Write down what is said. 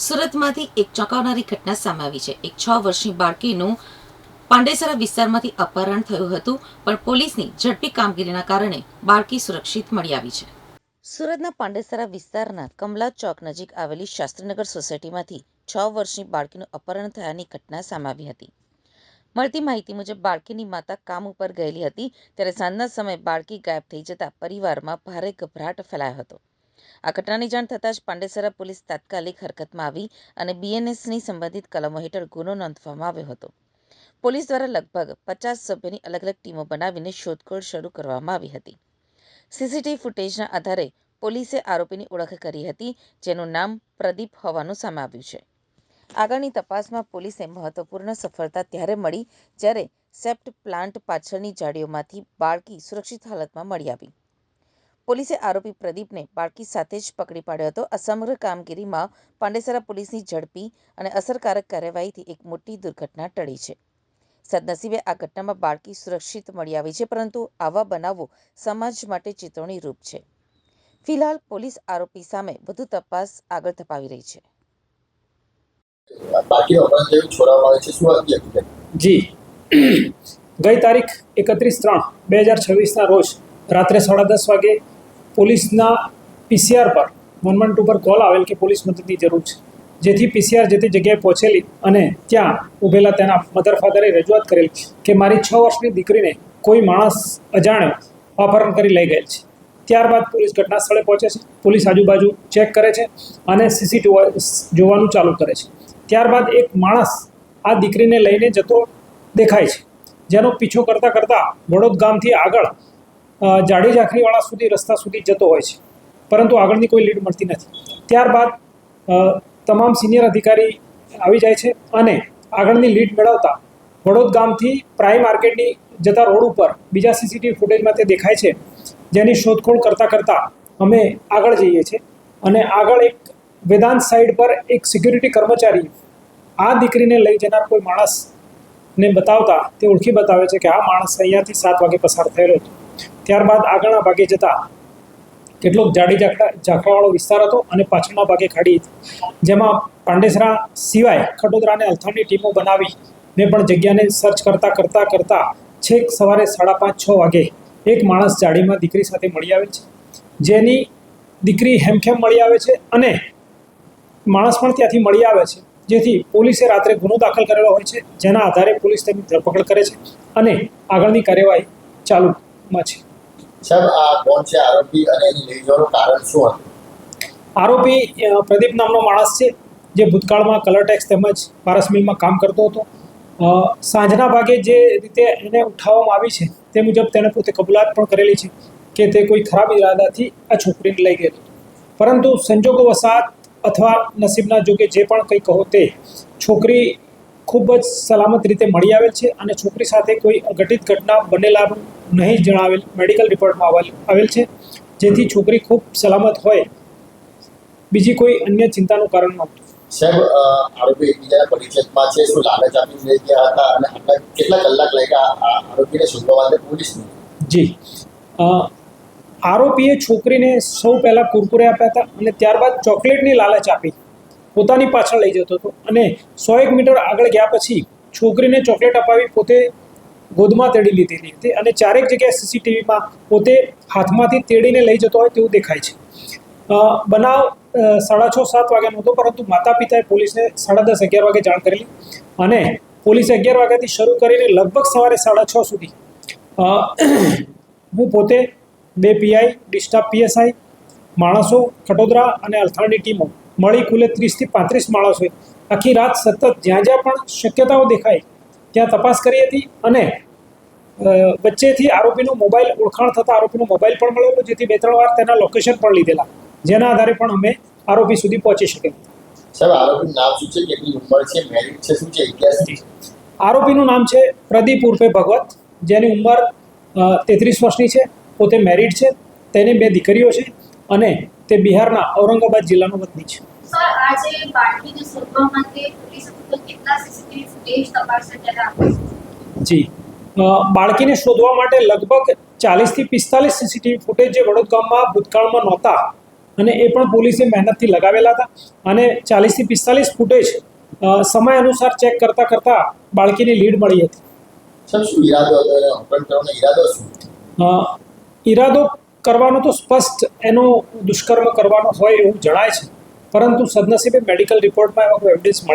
સુરતમાંથી એક ચોંકાવનારી ઘટના સામે આવી છે। એક 6 વર્ષની બાળકીનું પાંડેસરા વિસ્તારમાંથી અપહરણ થયું હતું, પણ પોલીસની ઝડપી કામગીરીના કારણે બાળકી સુરક્ષિત મળી આવી છે। સુરતના પાંડેસરા વિસ્તારના કમલા ચોક નજીક આવેલી શાસ્ત્રીનગર સોસાયટીમાંથી 6 વર્ષની બાળકીનું અપહરણ થયાની ઘટના સામે આવી હતી। મળતી માહિતી મુજબ બાળકીની માતા કામ ઉપર ગયેલી હતી, ત્યારે સાંજના સમયે બાળકી ગાયબ થઈ જતા પરિવારમાં ભારે ગભરાટ ફેલાયો હતો। આ ઘટનાની જાણ થતાં જ પાંડેસરા પોલીસ તાત્કાલિક હરકતમાં આવી અને બીએનએસની સંબંધિત કલમો હેઠળ ગુનો નોંધવામાં આવ્યો હતો। પોલીસ દ્વારા લગભગ 50 સભ્યોની અલગ અલગ ટીમો બનાવીને શોધખોળ શરૂ કરવામાં આવી હતી। સીસીટીવી ફૂટેજના આધારે પોલીસે આરોપીની ઓળખ કરી હતી, જેનું નામ પ્રદીપ હોવાનું સામે આવ્યું છે। આગળની તપાસમાં પોલીસે મહત્વપૂર્ણ સફળતા ત્યારે મળી જ્યારે સેપ્ટ પ્લાન્ટ પાછળની જાળીઓમાંથી બાળકી સુરક્ષિત હાલતમાં મળી આવી। પોલીસે આરોપી પ્રદીપને બાળકી સાથે જ પકડી પાડ્યો હતો। આ સમગ્ર કામગીરીમાં પાંડેસરા પોલીસની ઝડપી અને અસરકારક કાર્યવાહીથી એક મોટી દુર્ઘટના ટળી છે। સદનસીબે આ ઘટનામાં બાળકી સુરક્ષિત મળી આવી છે, પરંતુ આવા બનાવો સમાજ માટે ચેતવણી રૂપ છે। ફિલહાલ પોલીસ આરોપી સામે વધુ તપાસ આગળ ધપાવી રહી છે। જી ગઈ તારીખ 31/3/2026ના રોજ રાત્રે 10:30 વાગે પોલીસના પીસીઆર પર 112 પર કોલ આવેલ કે પોલીસ મદદની જરૂર છે, જેથી પીસીઆર જે તે જગ્યાએ પહોંચેલી અને ત્યાં ઊભેલા તેના મધર ફાધરે રજૂઆત કરેલ કે મારી 6 વર્ષની દીકરીને કોઈ માણસ અજાણ્યો અપહરણ કરી લઈ ગયેલ છે। ત્યારબાદ પોલીસ ઘટના સ્થળે પહોંચે છે, પોલીસ આજુબાજુ ચેક કરે છે અને સીસીટીવી જોવાનું ચાલુ કરે છે। ત્યારબાદ એક માણસ આ દીકરીને લઈને જતો દેખાય છે, જેનો પીછો કરતાં કરતાં વડોદ ગામથી આગળ જાડી ઝાંખરીવાળા સુધી રસ્તા સુધી જતો હોય છે, પરંતુ આગળની કોઈ લીડ મળતી નથી। ત્યારબાદ તમામ સિનિયર અધિકારી આવી જાય છે અને આગળની લીડ મેળવતા વડોદ ગામથી પ્રાઇમ માર્કેટની જતા રોડ ઉપર બીજા સીસીટીવી ફૂટેજમાં તે દેખાય છે, જેની શોધખોળ કરતાં અમે આગળ જઈએ છીએ અને આગળ એક વેદાંત સાઈડ પર એક સિક્યુરિટી કર્મચારી આ દીકરીને લઈ જનાર કોઈ માણસને બતાવતા તે ઓળખી બતાવે છે કે આ માણસ અહીંયાથી 7 વાગે પસાર થયેલો હતો। ત્યારબાદ આગળના ભાગે જતાં કેટલોક જાડી ઝાંખરાવાળો વિસ્તાર હતો અને પાછળના ભાગે ખાડી હતી, જેમાં પાંડેસરા સિવાય ખટોદરા અને અલથાણની ટીમો બનાવીને પણ જગ્યાને સર્ચ કરતાં છેક સવારે 5:30-6 વાગે એક માણસ જાડીમાં દીકરી સાથે મળી આવે છે, જેની દીકરી હેમખેમ મળી આવે છે અને માણસ પણ ત્યાંથી મળી આવે છે, જેથી પોલીસે રાત્રે ગુનો દાખલ કરેલો હોય છે, જેના આધારે પોલીસ તેની ધરપકડ કરે છે અને આગળની કાર્યવાહી ચાલુમાં છે। સાહેબ, આ કોણ છે આરોપી અને એની લઈ જવાનું કારણ શું હતું? આરોપી પ્રદીપ નામનો માણસ છે, જે ભૂતકાળમાં કલર ટેક્સ તેમજ પારસ મિલમાં કામ કરતો હતો। સાંજના ભાગે જે રીતે એને ઉઠાવવામાં આવી છે તે મુજબ તેને પોતે કબૂલાત પણ કરેલી છે કે તે કોઈ ખરાબ ઇરાદાથી આ છોકરીને લઈ ગયેલો, પરંતુ સંજોગો વસાત અથવા નસીબના જોગે જે પણ કંઈ કહો તે છોકરી ખૂબ જ સલામત રીતે મળી આવેલ છે અને છોકરી સાથે કોઈ અઘટિત ઘટના બનેલાનું નહીં જણાવેલ મેડિકલ રિપોર્ટમાં આવેલ છે, જેથી છોકરી ખૂબ સલામત હોય, બીજી કોઈ અન્ય ચિંતાનું કારણ નહોતું। સાહેબ, આરોપી એકબીજાના પરિચયમાં છે, શું લાલચ આપી લઈ ગયા હતા અને કેટલા કલાક લાગ્યા આરોપીને શોધવા માટે પોલીસને? જી આરોપીએ છોકરીને સૌ પહેલાં કુરકુરે આપ્યા હતા અને ત્યારબાદ ચોકલેટની લાલચ આપી પોતાની પાછળ લઈ જતો હતો અને 100-1 મીટર આગળ ગયા પછી છોકરીને ચોકલેટ અપાવી પોતે ગોદમાં તેડી લીધેલી હતી અને 4 જગ્યાએ સીસીટીવીમાં પોતે હાથમાંથી તેડીને લઈ જતો હોય તેવું દેખાય છે। બનાવ 6:30-7 વાગ્યાનો હતો, પરંતુ માતા પિતાએ પોલીસને 10:30-11 વાગે જાણ કરેલી અને પોલીસે 11 વાગ્યાથી શરૂ કરીને લગભગ સવારે 6:30 સુધી હું પોતે 2 પીઆઈ, ડિસ્ટાફ પીએસઆઈ, માણસો ખટોદરા અને અલથાણની ટીમો મળી કુલે 30થી 35 માણસોએ આખી રાત સતત જ્યાં પણ શક્યતાઓ દેખાય ત્યાં તપાસ કરી હતી અને વચ્ચેથી આરોપીનો મોબાઈલ ઓળખાણ થતાં આરોપીનો મોબાઈલ પણ મળેલો, જેથી 2-3 વાર તેના લોકેશન પણ લીધેલા, જેના આધારે પણ અમે આરોપી સુધી પહોંચી શકેલા। સાહેબ, આરોપીનું નામ શું છે, કેટલી ઉંમર છે, મેરિડ છે, શું છે ઇતિહાસ? આરોપીનું નામ છે પ્રદીપ ઉર્ફે ભગવત, જેની ઉંમર 33 વર્ષની છે, પોતે મેરિડ છે, તેને 2 દીકરીઓ છે અને તે બિહારના ઔરંગાબાદ જિલ્લાનો વતની છે। સર, આજે બાળકીને શોધવા માટે પોલીસે કેટલા સીસીટીવી ફૂટેજ તપાસ્યા? જી બાળકીને શોધવા માટે લગભગ 40થી 45 સીસીટીવી ફૂટેજ જે વડોદ ગામમાં ભૂતકાળમાં નહોતા અને એ પણ પોલીસે મહેનતથી લગાવેલા હતા અને 40 થી 45 ફૂટેજ સમય અનુસાર ચેક કરતાં બાળકીની લીડ મળી હતી. સર શું ઈરાદો હતો એને અપહરણ કરવાનો ઈરાદો શું? ઈરાદો કરવાનો તો સ્પષ્ટ એનો દુષ્કર્મ કરવાનો હોય એવું જણાય છે, પરંતુ સદનસીબે મેડિકલ રિપોર્ટમાં એવા કોઈ એવિડન્સ મળ્યા